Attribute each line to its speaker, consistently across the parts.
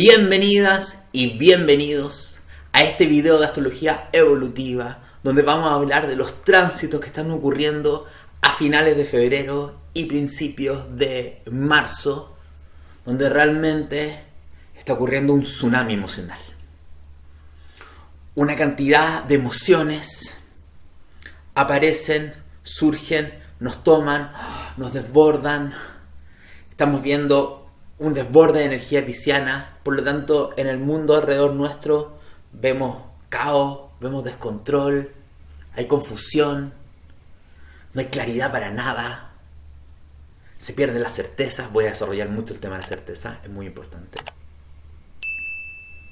Speaker 1: Bienvenidas y bienvenidos a este video de astrología evolutiva, donde vamos a hablar de los tránsitos que están ocurriendo a finales de febrero y principios de marzo, donde realmente está ocurriendo un tsunami emocional. Una cantidad de emociones aparecen, surgen, nos toman, nos desbordan. Estamos viendo un desborde de energía pisciana, por lo tanto en el mundo alrededor nuestro vemos caos, vemos descontrol, hay confusión, no hay claridad para nada, se pierden las certezas. Voy a desarrollar mucho el tema de la certeza, es muy importante.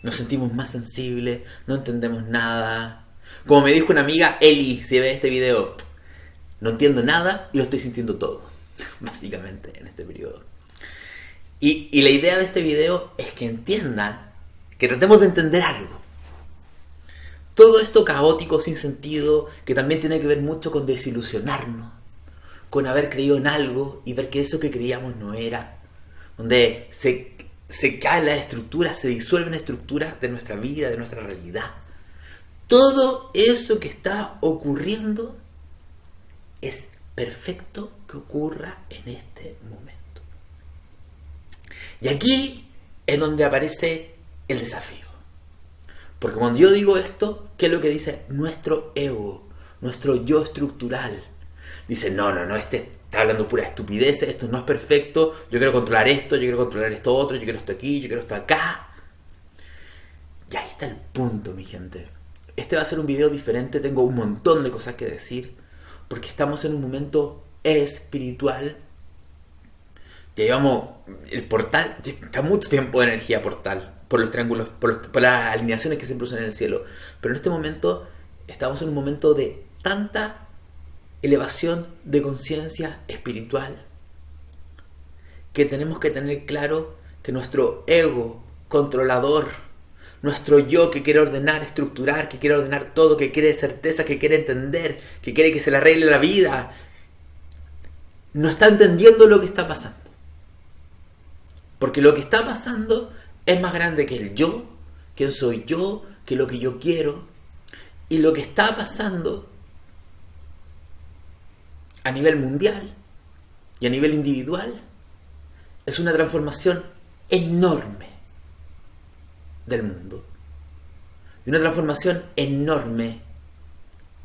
Speaker 1: Nos sentimos más sensibles, no entendemos nada. Como me dijo una amiga, Eli, si ve este video, no entiendo nada y lo estoy sintiendo todo, básicamente en este periodo. Y la idea de este video es que entiendan, que tratemos de entender algo. Todo esto caótico, sin sentido, que también tiene que ver mucho con desilusionarnos, con haber creído en algo y ver que eso que creíamos no era, donde se cae la estructura, se disuelven estructuras de nuestra vida, de nuestra realidad. Todo eso que está ocurriendo es perfecto que ocurra en este momento. Y aquí es donde aparece el desafío. Porque cuando yo digo esto, ¿qué es lo que dice nuestro ego? Nuestro yo estructural. Dice, no, este está hablando pura estupidez, esto no es perfecto, yo quiero controlar esto, yo quiero controlar esto otro, yo quiero esto aquí, yo quiero esto acá. Y ahí está el punto, mi gente. Este va a ser un video diferente, tengo un montón de cosas que decir, porque estamos en un momento espiritual. Ya llevamos el portal, está mucho tiempo de energía portal, por los triángulos, por las alineaciones que se producen en el cielo. Pero en este momento estamos en un momento de tanta elevación de conciencia espiritual que tenemos que tener claro que nuestro ego controlador, nuestro yo que quiere ordenar, estructurar, que quiere ordenar todo, que quiere certeza, que quiere entender, que quiere que se le arregle la vida, no está entendiendo lo que está pasando. Porque lo que está pasando es más grande que el yo, quién soy yo, que lo que yo quiero. Y lo que está pasando a nivel mundial y a nivel individual es una transformación enorme del mundo. Y una transformación enorme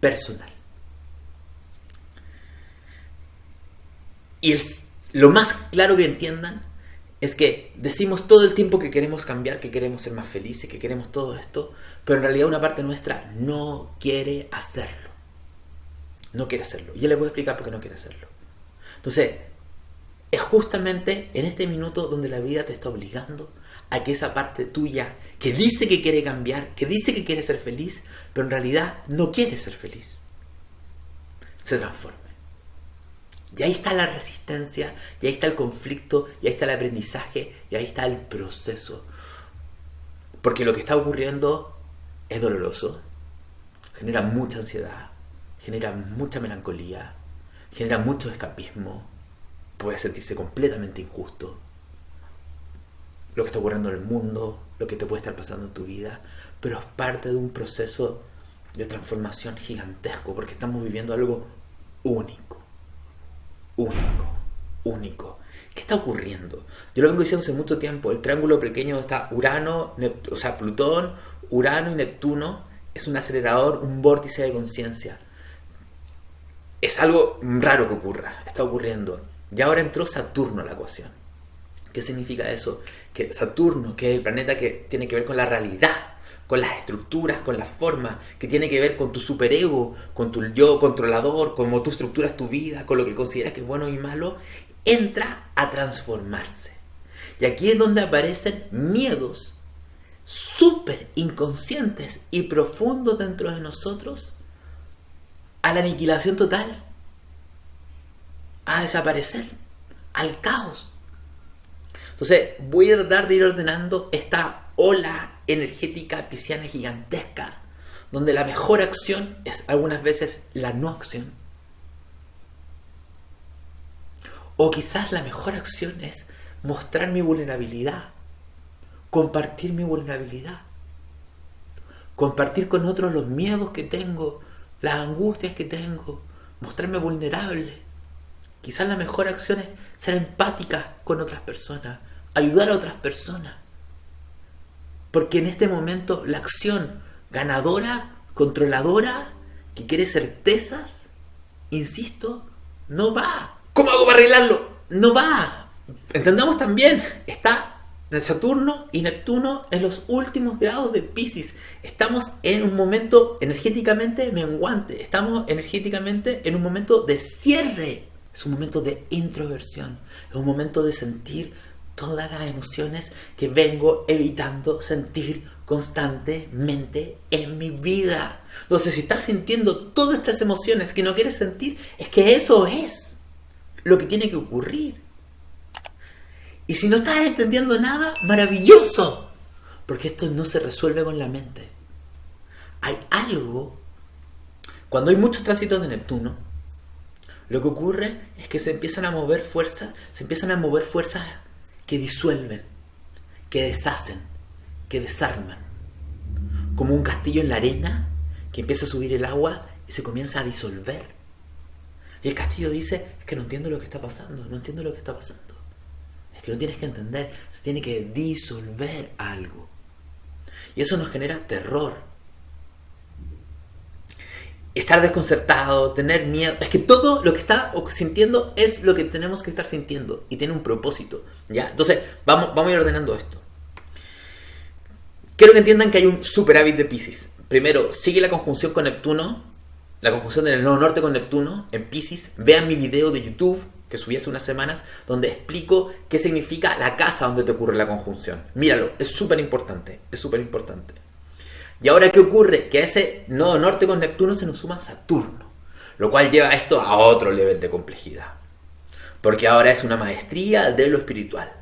Speaker 1: personal. Y lo más claro que entiendan es que decimos todo el tiempo que queremos cambiar, que queremos ser más felices, que queremos todo esto, pero en realidad una parte nuestra no quiere hacerlo. No quiere hacerlo. Y ya les voy a explicar por qué no quiere hacerlo. Entonces, es justamente en este minuto donde la vida te está obligando a que esa parte tuya que dice que quiere cambiar, que dice que quiere ser feliz, pero en realidad no quiere ser feliz, se transforme. Y ahí está la resistencia, y ahí está el conflicto, y ahí está el aprendizaje, y ahí está el proceso. Porque lo que está ocurriendo es doloroso, genera mucha ansiedad, genera mucha melancolía, genera mucho escapismo, puede sentirse completamente injusto. Lo que está ocurriendo en el mundo, lo que te puede estar pasando en tu vida, pero es parte de un proceso de transformación gigantesco, porque estamos viviendo algo único. Único. ¿Qué está ocurriendo? Yo lo vengo diciendo hace mucho tiempo. El triángulo pequeño está Plutón, Urano y Neptuno. Es un acelerador, un vórtice de conciencia. Es algo raro que ocurra. Está ocurriendo. Y ahora entró Saturno a la ecuación. ¿Qué significa eso? Que Saturno, que es el planeta que tiene que ver con la realidad, con las estructuras, con las formas, que tiene que ver con tu superego, con tu yo controlador, con cómo tú estructuras tu vida, con lo que consideras que es bueno y malo, entra a transformarse. Y aquí es donde aparecen miedos súper inconscientes y profundos dentro de nosotros a la aniquilación total, a desaparecer, al caos. Entonces voy a tratar de ir ordenando esta ola energética pisciana gigantesca, donde la mejor acción es algunas veces la no acción, o quizás la mejor acción es mostrar mi vulnerabilidad, compartir mi vulnerabilidad. Compartir con otros los miedos que tengo, las angustias que tengo, mostrarme vulnerable. Quizás la mejor acción es ser empática con otras personas, ayudar a otras personas. Porque en este momento la acción ganadora, controladora, que quiere certezas, insisto, no va. ¿Cómo hago para arreglarlo? No va. Entendamos también, está Saturno y Neptuno en los últimos grados de Piscis. Estamos en un momento energéticamente menguante. Estamos energéticamente en un momento de cierre. Es un momento de introversión. Es un momento de sentir todas las emociones que vengo evitando sentir constantemente en mi vida. Entonces, si estás sintiendo todas estas emociones que no quieres sentir, es que eso es lo que tiene que ocurrir. Y si no estás entendiendo nada, maravilloso, porque esto no se resuelve con la mente. Hay algo, cuando hay muchos tránsitos de Neptuno, lo que ocurre es que se empiezan a mover fuerzas que disuelven, que deshacen, que desarman. Como un castillo en la arena que empieza a subir el agua y se comienza a disolver. Y el castillo dice, es que no entiendo lo que está pasando, no entiendo lo que está pasando. Es que no tienes que entender, se tiene que disolver algo. Y eso nos genera terror. Estar desconcertado, tener miedo. Es que todo lo que está sintiendo es lo que tenemos que estar sintiendo. Y tiene un propósito. ¿Ya? Entonces, vamos a ir ordenando esto. Quiero que entiendan que hay un superávit de Piscis. Primero, sigue la conjunción con Neptuno. La conjunción del nodo norte con Neptuno en Piscis. Vean mi video de YouTube que subí hace unas semanas, donde explico qué significa la casa donde te ocurre la conjunción. Míralo, es súper importante, es súper importante. Y ahora, ¿qué ocurre? Que a ese nodo norte con Neptuno se nos suma Saturno, lo cual lleva esto a otro nivel de complejidad. Porque ahora es una maestría de lo espiritual.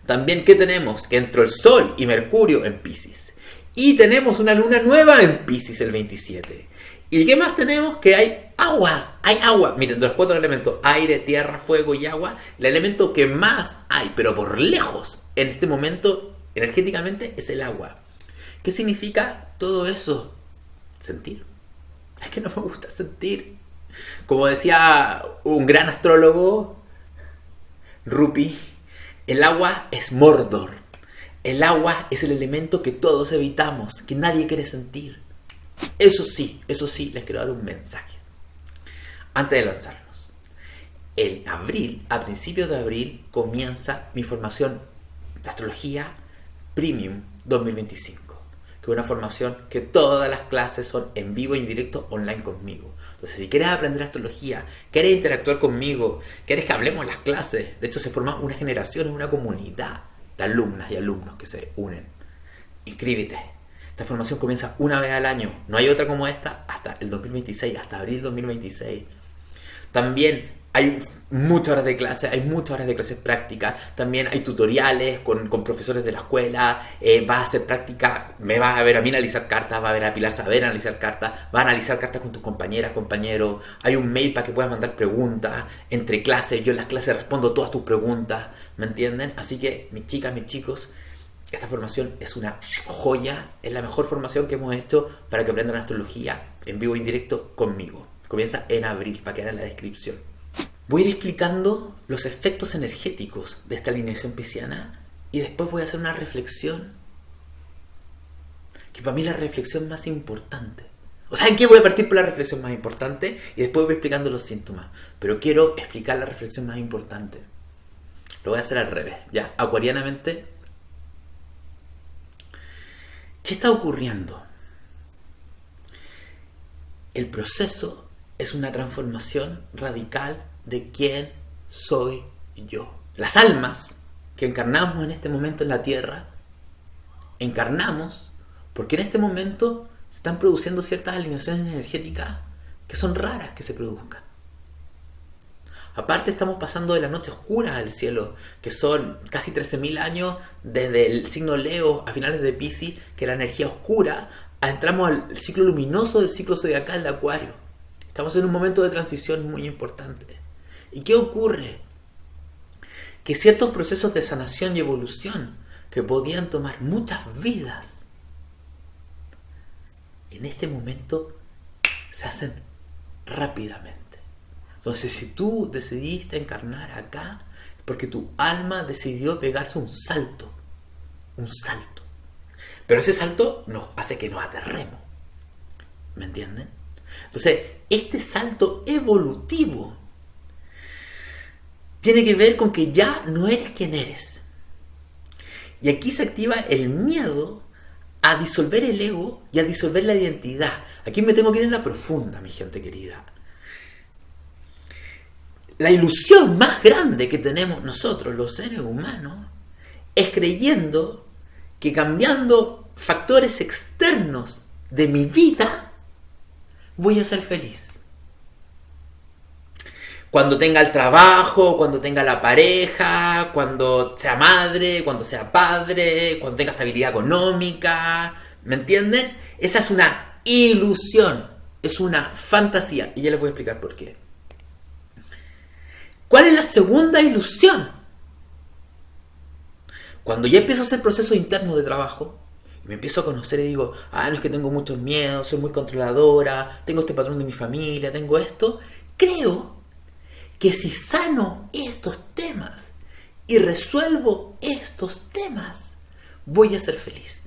Speaker 1: También, ¿qué tenemos? Que entró el Sol y Mercurio en Piscis. Y tenemos una luna nueva en Piscis el 27. ¿Y qué más tenemos? Que hay agua. Hay agua. Miren, de los 4 elementos, aire, tierra, fuego y agua, el elemento que más hay, pero por lejos, en este momento, energéticamente, es el agua. ¿Qué significa todo eso? Sentir. Es que no me gusta sentir. Como decía un gran astrólogo, Rupi, el agua es Mordor. El agua es el elemento que todos evitamos, que nadie quiere sentir. Eso sí, les quiero dar un mensaje. Antes de lanzarnos. En abril, a principios de abril, comienza mi formación de astrología Premium 2025. Que es una formación que todas las clases son en vivo y en directo online conmigo. Entonces, si quieres aprender astrología, quieres interactuar conmigo, quieres que hablemos las clases, de hecho se forma una generación, una comunidad de alumnas y alumnos que se unen. Inscríbete. Esta formación comienza una vez al año. No hay otra como esta hasta el 2026, hasta abril 2026. También hay muchas horas de clases, hay muchas horas de clases prácticas. También hay tutoriales con profesores de la escuela. Vas a hacer práctica, me vas a ver a mí analizar cartas, vas a ver a Pilar Saber analizar cartas, vas a analizar cartas con tus compañeras, compañeros. Hay un mail para que puedas mandar preguntas entre clases. Yo en las clases respondo todas tus preguntas, ¿me entienden? Así que, mis chicas, mis chicos, esta formación es una joya, es la mejor formación que hemos hecho para que aprendan astrología en vivo y en directo conmigo. Comienza en abril, para que vean en la descripción. Voy a ir explicando los efectos energéticos de esta alineación pisciana y después voy a hacer una reflexión, que para mí es la reflexión más importante. O sea, ¿en qué voy a partir por la reflexión más importante? Y después voy explicando los síntomas. Pero quiero explicar la reflexión más importante. Lo voy a hacer al revés, ya, acuarianamente. ¿Qué está ocurriendo? El proceso es una transformación radical de quién soy yo. Las almas que encarnamos en este momento en la Tierra, encarnamos porque en este momento se están produciendo ciertas alineaciones energéticas que son raras que se produzcan. Aparte, estamos pasando de la noche oscura al cielo, que son casi 13.000 años desde el signo Leo a finales de Piscis, que es la energía oscura, entramos al ciclo luminoso del ciclo zodiacal de Acuario. Estamos en un momento de transición muy importante. ¿Y qué ocurre? Que ciertos procesos de sanación y evolución que podían tomar muchas vidas, en este momento se hacen rápidamente. Entonces, si tú decidiste encarnar acá, es porque tu alma decidió pegarse un salto. Un salto. Pero ese salto nos hace que nos aterremos. ¿Me entienden? Entonces, este salto evolutivo tiene que ver con que ya no eres quien eres. Y aquí se activa el miedo a disolver el ego y a disolver la identidad. Aquí me tengo que ir en la profunda, mi gente querida. La ilusión más grande que tenemos nosotros, los seres humanos, es creyendo que cambiando factores externos de mi vida, voy a ser feliz. Cuando tenga el trabajo, cuando tenga la pareja, cuando sea madre, cuando sea padre, cuando tenga estabilidad económica, ¿me entienden? Esa es una ilusión, es una fantasía, y ya les voy a explicar por qué. ¿Cuál es la segunda ilusión? Cuando ya empiezo a hacer proceso interno de trabajo, me empiezo a conocer y digo, no es que tengo muchos miedos, soy muy controladora, tengo este patrón de mi familia, tengo esto, creo que si sano estos temas y resuelvo estos temas, voy a ser feliz.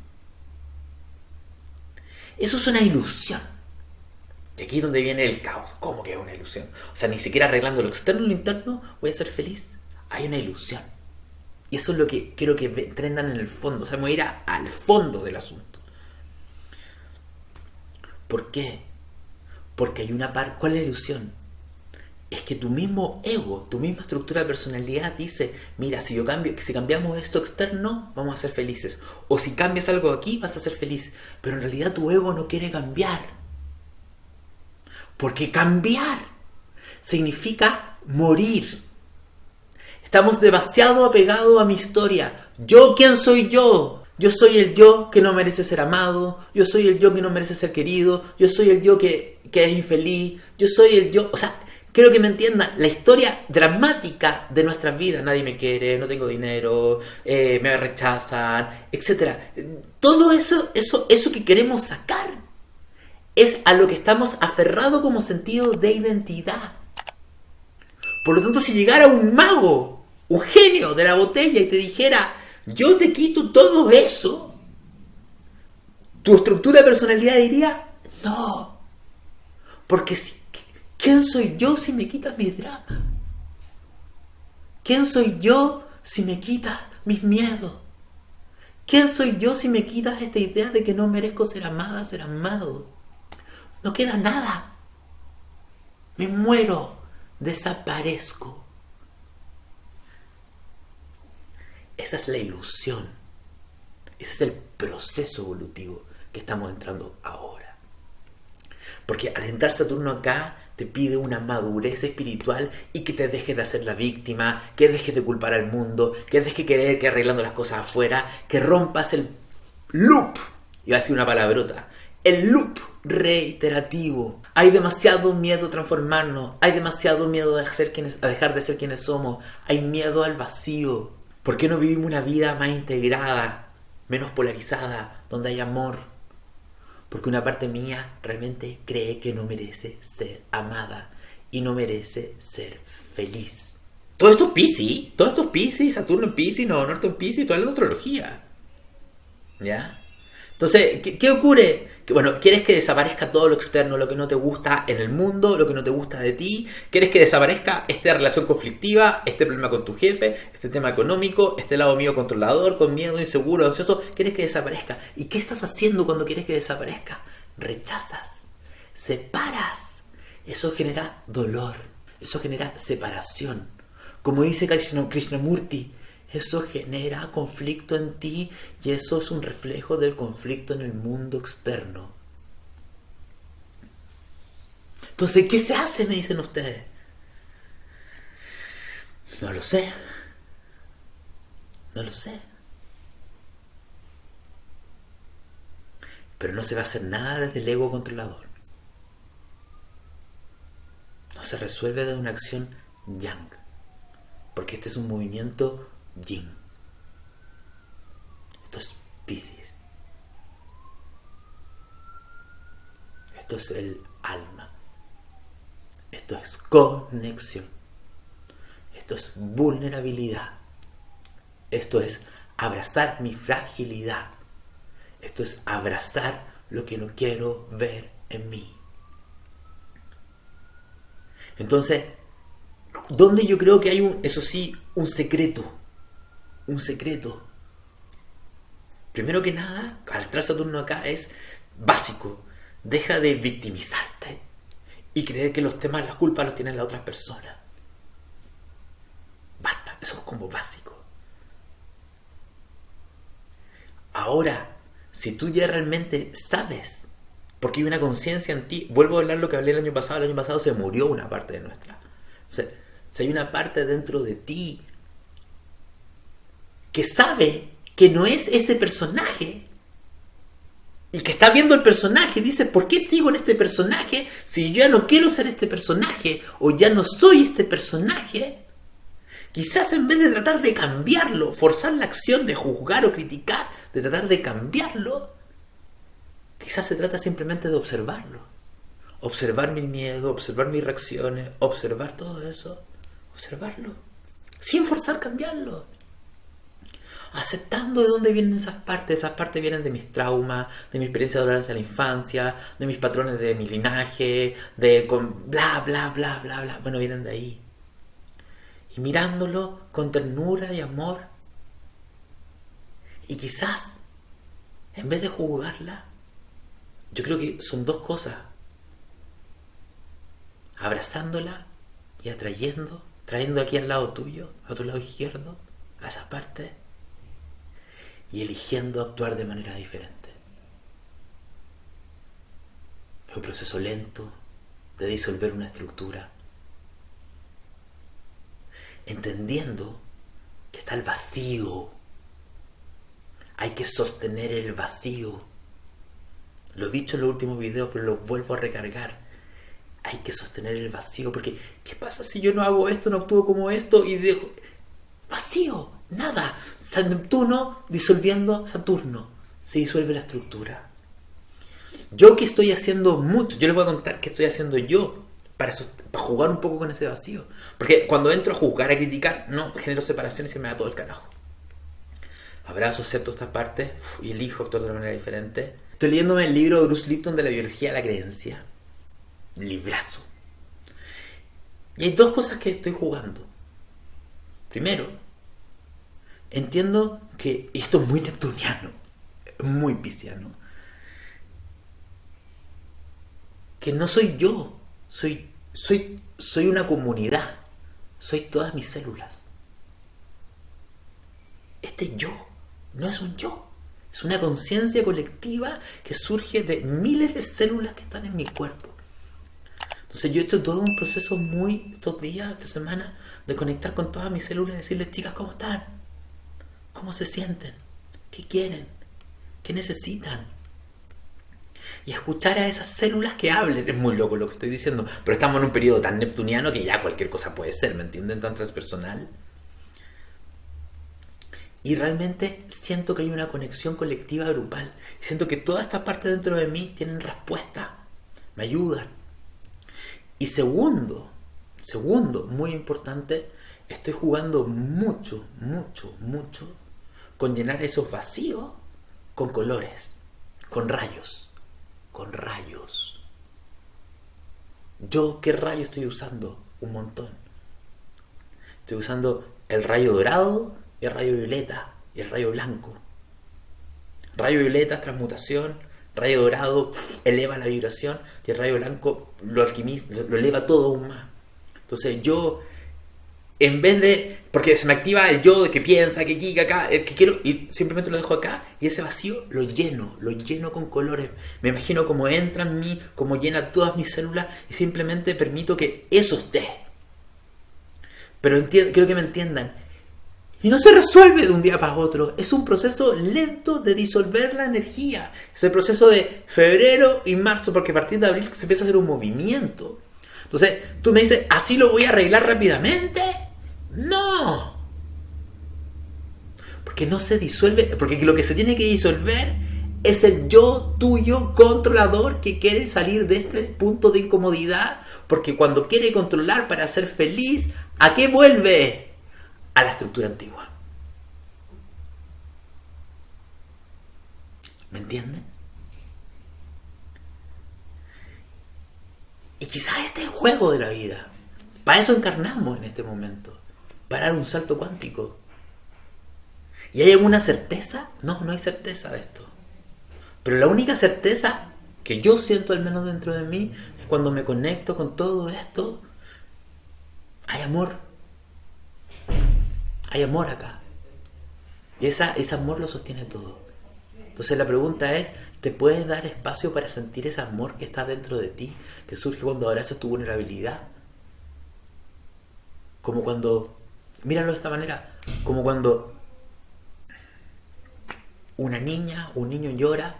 Speaker 1: Eso es una ilusión. De aquí es donde viene el caos. ¿Cómo que es una ilusión? O sea, ni siquiera arreglando lo externo y lo interno voy a ser feliz. Hay una ilusión. Y eso es lo que quiero que aprendan en el fondo. O sea, me voy a ir al fondo del asunto. ¿Por qué? Porque hay una parte... ¿Cuál es la ilusión? Es que tu mismo ego, tu misma estructura de personalidad dice, mira, si cambiamos esto externo, vamos a ser felices. O si cambias algo aquí, vas a ser feliz. Pero en realidad tu ego no quiere cambiar. Porque cambiar significa morir. Estamos demasiado apegados a mi historia. ¿Yo quién soy yo? Yo soy el yo que no merece ser amado. Yo soy el yo que no merece ser querido. Yo soy el yo que es infeliz. Yo soy el yo... O sea, quiero que me entiendan la historia dramática de nuestras vidas. Nadie me quiere, no tengo dinero, me rechazan, etc. Todo eso que queremos sacar es a lo que estamos aferrados como sentido de identidad. Por lo tanto, si llegara un mago, un genio de la botella y te dijera, yo te quito todo eso, tu estructura de personalidad diría, no. Porque ¿quién soy yo si me quitas mis dramas? ¿Quién soy yo si me quitas mis miedos? ¿Quién soy yo si me quitas esta idea de que no merezco ser amada, ser amado? No queda nada. Me muero. Desaparezco. Esa es la ilusión. Ese es el proceso evolutivo que estamos entrando ahora. Porque al entrar Saturno acá, te pide una madurez espiritual y que te dejes de hacer la víctima, que dejes de culpar al mundo, que dejes de querer que arreglando las cosas afuera, que rompas el loop. Iba a decir una palabrota. El loop reiterativo. Hay demasiado miedo a transformarnos. Hay demasiado miedo a dejar de ser quienes somos. Hay miedo al vacío. ¿Por qué no vivimos una vida más integrada, menos polarizada, donde hay amor? Porque una parte mía realmente cree que no merece ser amada y no merece ser feliz. Todo esto es Piscis, Saturno en Piscis, Nodo Norte en Piscis, toda la astrología. ¿Ya? Entonces, ¿qué ocurre? Que, bueno, quieres que desaparezca todo lo externo, lo que no te gusta en el mundo, lo que no te gusta de ti. Quieres que desaparezca esta relación conflictiva, este problema con tu jefe, este tema económico, este lado mío controlador, con miedo, inseguro, ansioso. Quieres que desaparezca. ¿Y qué estás haciendo cuando quieres que desaparezca? Rechazas, separas. Eso genera dolor, eso genera separación. Como dice Krishnamurti, eso genera conflicto en ti y eso es un reflejo del conflicto en el mundo externo. Entonces, ¿qué se hace? Me dicen ustedes. No lo sé. No lo sé. Pero no se va a hacer nada desde el ego controlador. No se resuelve de una acción yang. Porque este es un movimiento yin. Piscis. Esto es el alma. Esto es conexión. Esto es vulnerabilidad. Esto es abrazar mi fragilidad. Esto es abrazar lo que no quiero ver en mí. Entonces, ¿dónde yo creo que hay un secreto? Un secreto. Primero que nada, al entrar Saturno acá es básico. Deja de victimizarte y creer que los temas, las culpas los tienen las otras personas. Basta, eso es como básico. Ahora, si tú ya realmente sabes, porque hay una conciencia en ti, vuelvo a hablar lo que hablé el año pasado se murió una parte de nuestra. O sea, si hay una parte dentro de ti que sabe que no es ese personaje y que está viendo el personaje, dice, ¿por qué sigo en este personaje si yo ya no quiero ser este personaje o ya no soy este personaje? Quizás en vez de tratar de cambiarlo, forzar la acción de juzgar o criticar, de tratar de cambiarlo, quizás se trata simplemente de observarlo. Observar mi miedo, observar mis reacciones, observar todo eso, observarlo, sin forzar cambiarlo. Aceptando de dónde vienen esas partes vienen de mis traumas, de mi experiencia de violencia en la infancia, de mis patrones de mi linaje, bla, bla, bla, bla, bla. Bueno, vienen de ahí. Y mirándolo con ternura y amor. Y quizás, en vez de juzgarla, yo creo que son dos cosas. Abrazándola y trayendo aquí al lado tuyo, a tu lado izquierdo, a esa parte, y eligiendo actuar de manera diferente. Es un proceso lento de disolver una estructura, entendiendo que está el vacío. Hay que sostener el vacío. Lo he dicho en los últimos videos, pero lo vuelvo a recargar. Hay que sostener el vacío, porque ¿qué pasa si yo no hago esto, no actúo como esto y dejo? Vacío, nada. Neptuno disolviendo Saturno. Se disuelve la estructura. Yo que estoy haciendo mucho, yo les voy a contar qué estoy haciendo yo para jugar un poco con ese vacío. Porque cuando entro a juzgar, a criticar, no, genero separación y se me da todo el carajo. Abrazo, acepto esta parte y elijo actuar de una manera diferente. Estoy leyéndome el libro de Bruce Lipton de la biología de la creencia. Un librazo. Y hay dos cosas que estoy jugando. Primero, entiendo que esto es muy neptuniano, muy pisciano. Que no soy yo, soy una comunidad, soy todas mis células. Este yo no es un yo, es una conciencia colectiva que surge de miles de células que están en mi cuerpo. Entonces yo he hecho todo un proceso estos días, esta semana, de conectar con todas mis células y decirles, chicas, ¿cómo están? ¿Cómo se sienten? ¿Qué quieren? ¿Qué necesitan? Y escuchar a esas células que hablen. Es muy loco lo que estoy diciendo, pero estamos en un periodo tan neptuniano que ya cualquier cosa puede ser, ¿me entienden? Tan transpersonal. Y realmente siento que hay una conexión colectiva grupal. Y siento que toda esta parte dentro de mí tienen respuesta. Me ayudan. Y segundo, muy importante, estoy jugando mucho con llenar esos vacíos con colores, con rayos. ¿Yo qué rayo estoy usando? Un montón. Estoy usando el rayo dorado, el rayo violeta y el rayo blanco. Rayo violeta es transmutación, rayo dorado eleva la vibración y el rayo blanco lo alquimiza, lo eleva todo aún más. Entonces yo, en vez de, porque se me activa el yo de que piensa, que aquí, que acá, el que quiero, y simplemente lo dejo acá, y ese vacío lo lleno con colores. Me imagino cómo entra en mí, cómo llena todas mis células, y simplemente permito que eso esté. Pero quiero que me entiendan. Y no se resuelve de un día para otro. Es un proceso lento de disolver la energía. Es el proceso de febrero y marzo, porque a partir de abril se empieza a hacer un movimiento. Entonces, tú me dices, ¿así lo voy a arreglar rápidamente? No. Porque no se disuelve, porque lo que se tiene que disolver es el yo tuyo controlador que quiere salir de este punto de incomodidad, porque cuando quiere controlar para ser feliz, ¿a qué vuelve? A la estructura antigua. ¿Me entienden? Y quizás este es el juego de la vida. Para eso encarnamos en este momento. Para dar un salto cuántico. ¿Y hay alguna certeza? No, no hay certeza de esto. Pero la única certeza que yo siento, al menos dentro de mí, es cuando me conecto con todo esto. Hay amor. Hay amor acá. Y ese amor lo sostiene todo. Entonces la pregunta es, ¿te puedes dar espacio para sentir ese amor que está dentro de ti, que surge cuando abrazas tu vulnerabilidad? Como cuando, míralo de esta manera, como cuando una niña, un niño llora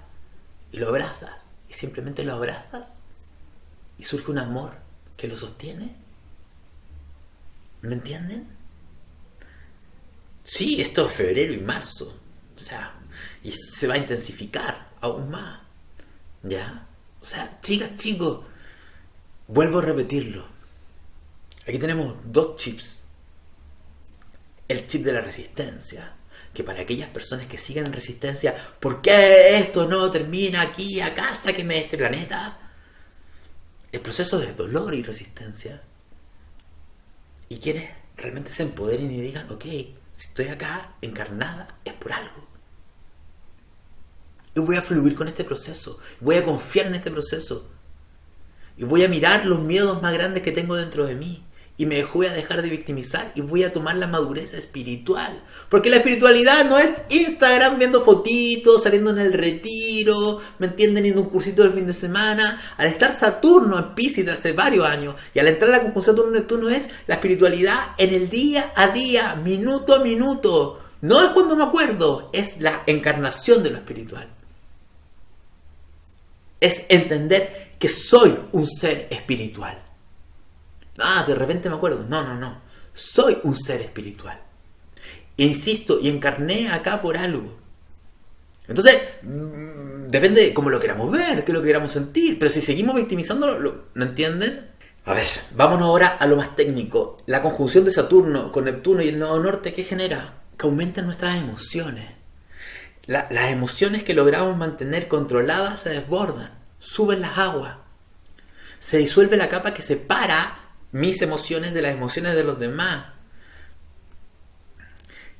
Speaker 1: y lo abrazas, y simplemente lo abrazas y surge un amor que lo sostiene. ¿Me entienden? Sí, esto es febrero y marzo, o sea, y se va a intensificar aún más, ¿ya? O sea, chicas, chicos, vuelvo a repetirlo. Aquí tenemos dos chips. El chip de la resistencia, que para aquellas personas que siguen en resistencia, ¿por qué esto no termina aquí, acá, sáqueme de este planeta? El proceso de dolor y resistencia. Y quienes realmente se empoderen y digan, ok, si estoy acá encarnada es por algo. Y voy a fluir con este proceso, voy a confiar en este proceso. Y voy a mirar los miedos más grandes que tengo dentro de mí. Y me voy a dejar de victimizar y voy a tomar la madurez espiritual. Porque la espiritualidad no es Instagram viendo fotitos, saliendo en el retiro, ¿me entienden? Yendo a un cursito del fin de semana. Al estar Saturno en Piscis de hace varios años y al entrar la conjunción Saturno-Neptuno es la espiritualidad en el día a día, minuto a minuto. No es cuando me acuerdo, es la encarnación de lo espiritual. Es entender que soy un ser espiritual. Ah, de repente me acuerdo. No. Soy un ser espiritual. Insisto, y encarné acá por algo. Entonces, depende de cómo lo queramos ver, qué es lo que queramos sentir. Pero si seguimos victimizándolo, ¿no entienden? A ver, vámonos ahora a lo más técnico. La conjunción de Saturno con Neptuno y el nodo norte, ¿qué genera? Que aumentan nuestras emociones. Las emociones que logramos mantener controladas se desbordan. Suben las aguas. Se disuelve la capa que separa mis emociones de las emociones de los demás.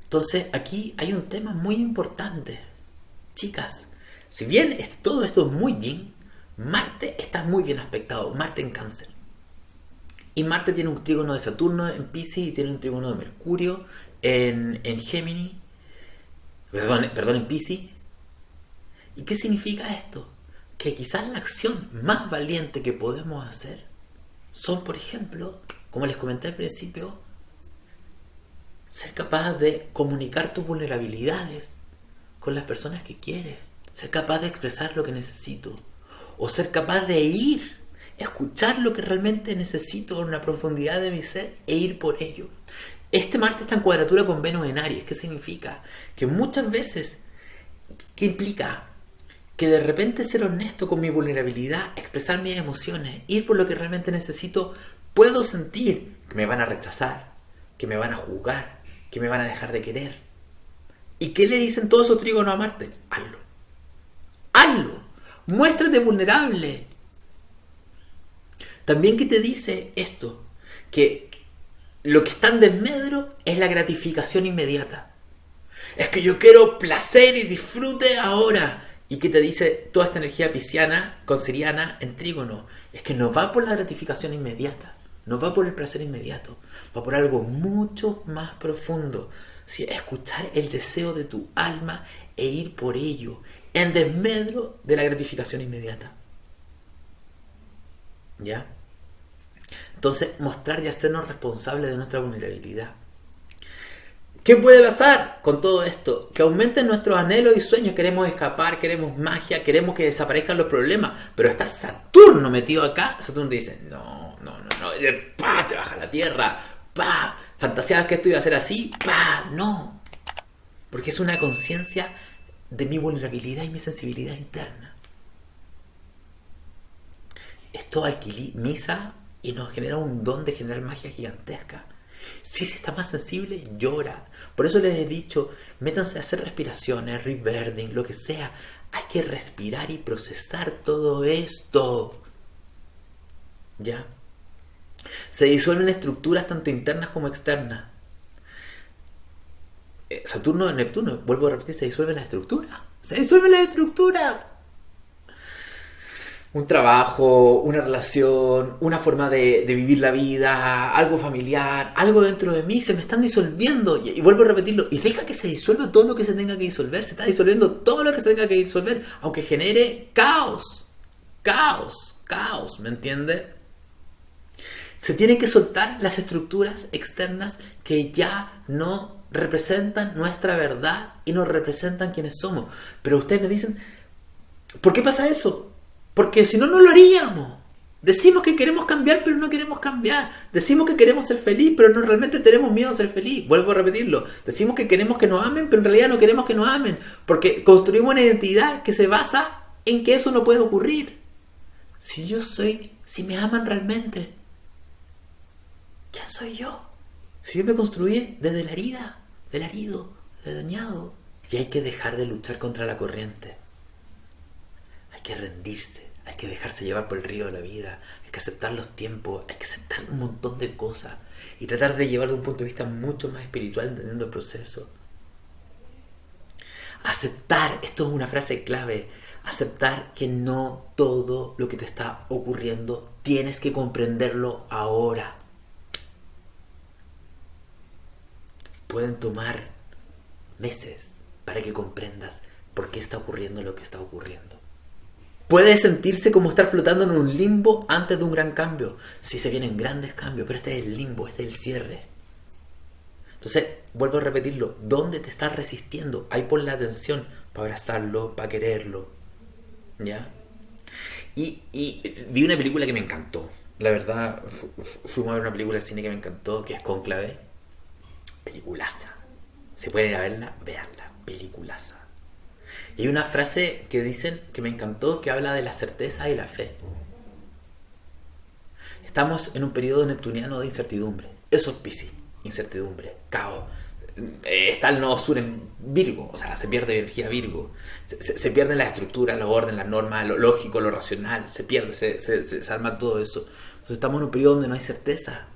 Speaker 1: Entonces aquí hay un tema muy importante. Chicas, si bien todo esto es muy yin, Marte está muy bien aspectado. Marte en Cáncer. Y Marte tiene un trígono de Saturno en Piscis y tiene un trígono de Mercurio en Géminis. Perdón, en Piscis. ¿Y qué significa esto? Que quizás la acción más valiente que podemos hacer son, por ejemplo, como les comenté al principio, ser capaz de comunicar tus vulnerabilidades con las personas que quieres, ser capaz de expresar lo que necesito, o ser capaz de escuchar lo que realmente necesito en la profundidad de mi ser e ir por ello. Este Marte está en cuadratura con Venus en Aries. ¿Qué significa? Que muchas veces, ¿qué implica? Que de repente ser honesto con mi vulnerabilidad, expresar mis emociones, ir por lo que realmente necesito, puedo sentir que me van a rechazar, que me van a juzgar, que me van a dejar de querer. ¿Y qué le dicen todos esos trígonos a Marte? Hazlo. Hazlo. Muéstrate vulnerable. También que te dice esto, que lo que está en desmedro es la gratificación inmediata. Es que yo quiero placer y disfrute ahora. ¿Y qué te dice toda esta energía pisciana, consiriana, en trígono? Es que no va por la gratificación inmediata, no va por el placer inmediato, va por algo mucho más profundo. ¿Sí? Escuchar el deseo de tu alma e ir por ello, en desmedro de la gratificación inmediata. ¿Ya? Entonces, mostrar y hacernos responsables de nuestra vulnerabilidad. ¿Qué puede pasar con todo esto? Que aumenten nuestros anhelos y sueños. Queremos escapar, queremos magia, queremos que desaparezcan los problemas. Pero está Saturno metido acá. Saturno te dice, no. ¡Pah! Te baja la tierra. ¡Pah! Fantaseabas que esto iba a ser así. ¡Pah! No. Porque es una conciencia de mi vulnerabilidad y mi sensibilidad interna. Esto alquimiza y nos genera un don de generar magia gigantesca. Si se está más sensible, llora. Por eso les he dicho, métanse a hacer respiraciones, rebirthing, lo que sea. Hay que respirar y procesar todo esto. ¿Ya? Se disuelven estructuras tanto internas como externas. Saturno y Neptuno, vuelvo a repetir, se disuelven las estructuras. Se disuelven las estructuras. Un trabajo, una relación, una forma de vivir la vida, algo familiar, algo dentro de mí se me están disolviendo. Y vuelvo a repetirlo, y deja que se disuelva todo lo que se tenga que disolver. Se está disolviendo todo lo que se tenga que disolver, aunque genere caos. Caos, caos, ¿me entiende? Se tienen que soltar las estructuras externas que ya no representan nuestra verdad y no representan quienes somos. Pero ustedes me dicen, ¿por qué pasa eso? Porque si no, no lo haríamos. Decimos que queremos cambiar, pero no queremos cambiar. Decimos que queremos ser feliz, pero no realmente tenemos miedo a ser feliz. Vuelvo a repetirlo. Decimos que queremos que nos amen, pero en realidad no queremos que nos amen. Porque construimos una identidad que se basa en que eso no puede ocurrir. Si me aman realmente, ¿quién soy yo? Si yo me construí desde la herida, del herido, del dañado. Y hay que dejar de luchar contra la corriente. Hay que rendirse, hay que dejarse llevar por el río de la vida, hay que aceptar los tiempos, hay que aceptar un montón de cosas y tratar de llevar de un punto de vista mucho más espiritual, entendiendo el proceso. Aceptar, esto es una frase clave, aceptar que no todo lo que te está ocurriendo tienes que comprenderlo ahora. Pueden tomar meses para que comprendas por qué está ocurriendo lo que está ocurriendo. Puede sentirse como estar flotando en un limbo antes de un gran cambio. Sí, se vienen grandes cambios, pero este es el limbo, este es el cierre. Entonces, vuelvo a repetirlo, ¿dónde te estás resistiendo? Ahí pon la atención para abrazarlo, para quererlo. ¿Ya? Y vi una película que me encantó. La verdad, fuimos a ver una película al cine que me encantó, que es Cónclave. Peliculaza. Si pueden ir a verla, veanla. Peliculaza. Y hay una frase que dicen que me encantó, que habla de la certeza y la fe. Estamos en un periodo neptuniano de incertidumbre. Eso es Piscis. Incertidumbre, caos. Está el nodo sur en Virgo, o sea, se pierde energía Virgo. Se pierden las estructuras, los órdenes, las normas, lo lógico, lo racional. Se pierde, se arma todo eso. Entonces estamos en un periodo donde no hay certeza.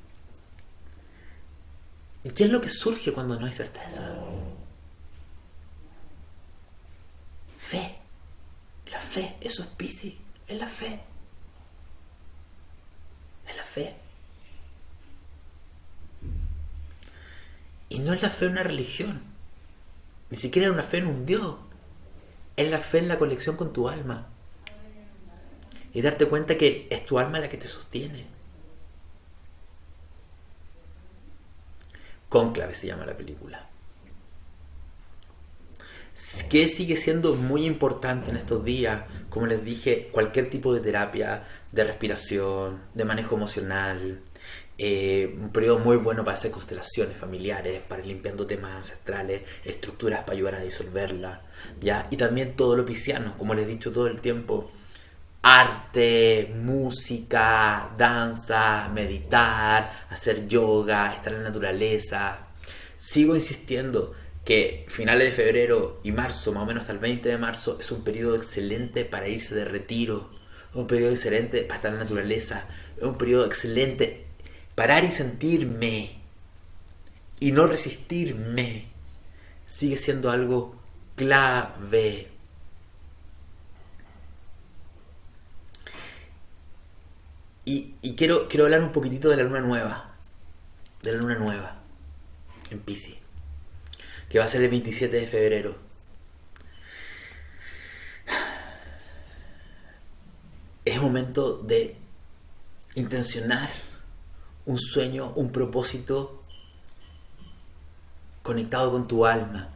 Speaker 1: ¿Y qué es lo que surge cuando no hay certeza? Fe. La fe, eso es Piscis. Es la fe. Es la fe. Y no es la fe en una religión. Ni siquiera es una fe en un Dios. Es la fe en la conexión con tu alma. Y darte cuenta que es tu alma la que te sostiene. Cónclave se llama la película. Que sigue siendo muy importante en estos días, como les dije, cualquier tipo de terapia, de respiración, de manejo emocional, un periodo muy bueno para hacer constelaciones familiares, para ir limpiando temas ancestrales, estructuras para ayudar a disolverlas, ¿ya? Y también todo lo pisciano, como les he dicho todo el tiempo, arte, música, danza, meditar, hacer yoga, estar en la naturaleza. Sigo insistiendo que finales de febrero y marzo, más o menos hasta el 20 de marzo, es un periodo excelente para irse de retiro, un periodo excelente para estar en la naturaleza, es un periodo excelente parar y sentirme y no resistirme. Sigue siendo algo clave. Y quiero hablar un poquitito de la luna nueva, en Piscis, que va a ser el 27 de febrero. Es momento de intencionar un sueño, un propósito conectado con tu alma.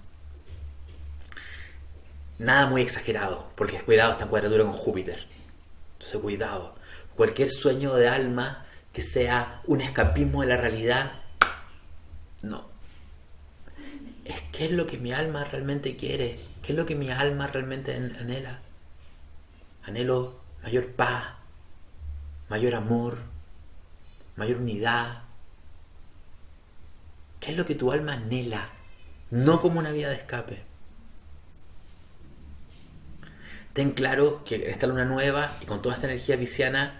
Speaker 1: Nada muy exagerado, porque cuidado, está en cuadratura con Júpiter. Entonces cuidado. Cualquier sueño de alma que sea un escapismo de la realidad, no. es qué es lo que mi alma realmente quiere, qué es lo que mi alma realmente anhela. Anhelo mayor paz, mayor amor, mayor unidad. ¿Qué es lo que tu alma anhela? No como una vía de escape. Ten claro que en esta luna nueva y con toda esta energía pisciana,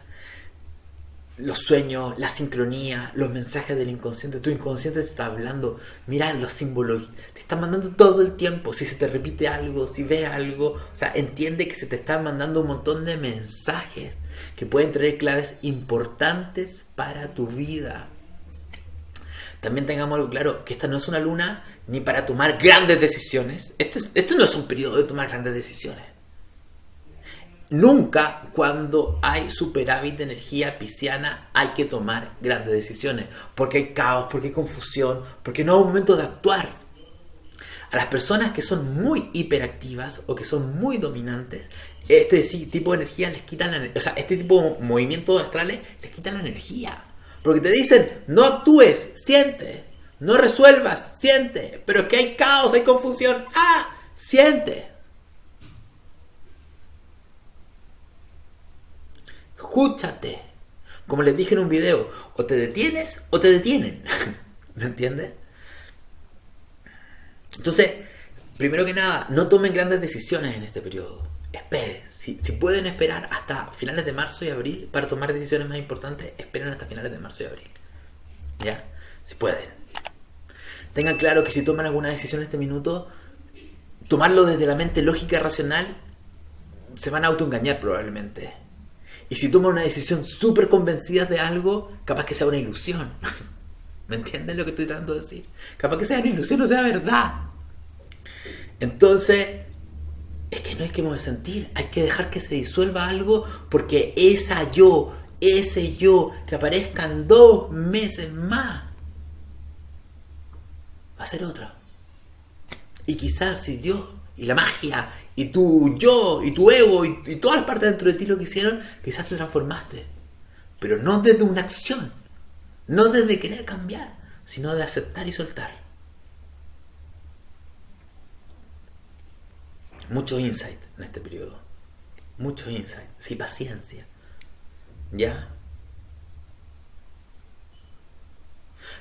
Speaker 1: los sueños, la sincronía, los mensajes del inconsciente, tu inconsciente te está hablando. Mira los símbolos, te está mandando todo el tiempo. Si se te repite algo, si ves algo, o sea, entiende que se te están mandando un montón de mensajes que pueden traer claves importantes para tu vida. También tengamos algo claro, que esta no es una luna ni para tomar grandes decisiones. Esto no es un periodo de tomar grandes decisiones. Nunca cuando hay superávit de energía pisciana hay que tomar grandes decisiones, porque hay caos, porque hay confusión, porque no es un momento de actuar. A las personas que son muy hiperactivas o que son muy dominantes, este tipo de energía les quitan este tipo de movimientos astrales les quitan la energía. Porque te dicen, no actúes, siente, no resuelvas, siente, pero es que hay caos, hay confusión, siente. Escúchate. Como les dije en un video, o te detienes o te detienen. ¿Me entiendes? Entonces, primero que nada, no tomen grandes decisiones en este periodo. Esperen. Si pueden esperar hasta finales de marzo y abril para tomar decisiones más importantes, esperen hasta finales de marzo y abril. ¿Ya? Si pueden. Tengan claro que si toman alguna decisión en este minuto, tomarlo desde la mente lógica y racional, se van a autoengañar probablemente. Y si toman una decisión súper convencidas de algo, capaz que sea una ilusión. ¿Me entienden lo que estoy tratando de decir? Capaz que sea una ilusión, no sea verdad. Entonces, es que no hay que sentir, hay que dejar que se disuelva algo, porque ese yo que aparezca en 2 meses más, va a ser otra. Y quizás si Dios y la magia y tu yo y tu ego y todas las partes dentro de ti lo que hicieron, quizás te transformaste, pero no desde una acción, no desde querer cambiar, sino de aceptar y soltar. Mucho insight en este periodo, mucho insight, sí, paciencia, ¿ya?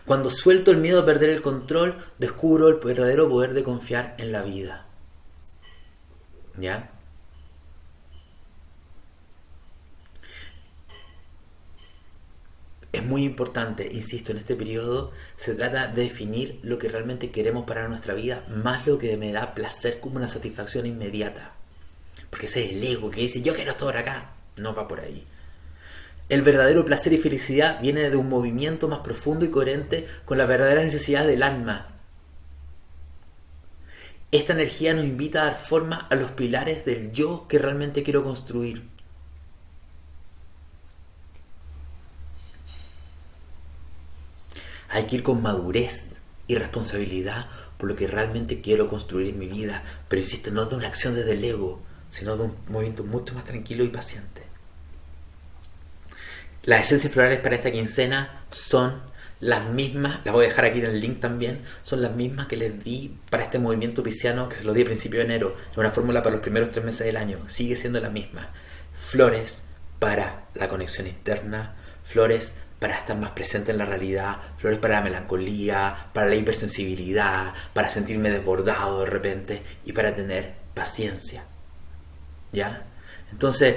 Speaker 1: Cuando suelto el miedo a perder el control, descubro el verdadero poder de confiar en la vida. ¿Ya? Es muy importante, insisto, en este periodo se trata de definir lo que realmente queremos para nuestra vida, más lo que me da placer como una satisfacción inmediata. Porque ese es el ego que dice, yo quiero estar acá. No va por ahí. El verdadero placer y felicidad viene de un movimiento más profundo y coherente con la verdadera necesidad del alma. Esta energía nos invita a dar forma a los pilares del yo que realmente quiero construir. Hay que ir con madurez y responsabilidad por lo que realmente quiero construir en mi vida. Pero insisto, no de una acción desde el ego, sino de un movimiento mucho más tranquilo y paciente. Las esencias florales para esta quincena son las mismas, las voy a dejar aquí en el link también, son las mismas que les di para este movimiento pisciano, que se los di a principio de enero. Es una fórmula para los primeros 3 meses del año, sigue siendo la misma. Flores para la conexión interna, flores para estar más presente en la realidad, flores para la melancolía, para la hipersensibilidad, para sentirme desbordado de repente y para tener paciencia. ¿Ya? Entonces,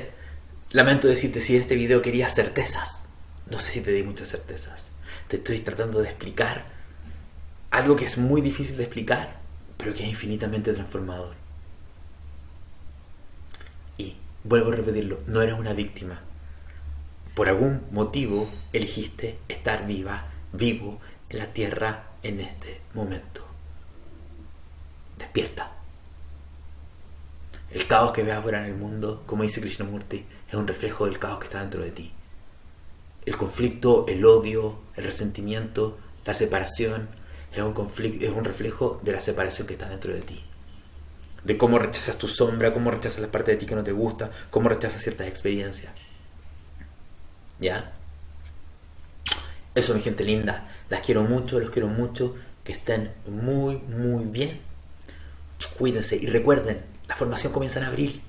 Speaker 1: lamento decirte, si en este video querías certezas, no sé si te di muchas certezas. Te estoy tratando de explicar algo que es muy difícil de explicar, pero que es infinitamente transformador. Y vuelvo a repetirlo, no eres una víctima. Por algún motivo elegiste estar vivo en la tierra en este momento. Despierta. El caos que ves afuera en el mundo, como dice Krishnamurti, es un reflejo del caos que está dentro de ti. El conflicto, el odio, el resentimiento, la separación, es un reflejo de la separación que está dentro de ti. De cómo rechazas tu sombra, cómo rechazas las partes de ti que no te gustan, cómo rechazas ciertas experiencias. ¿Ya? Eso, mi gente linda. Las quiero mucho, los quiero mucho. Que estén muy, muy bien. Cuídense y recuerden, la formación comienza en abril.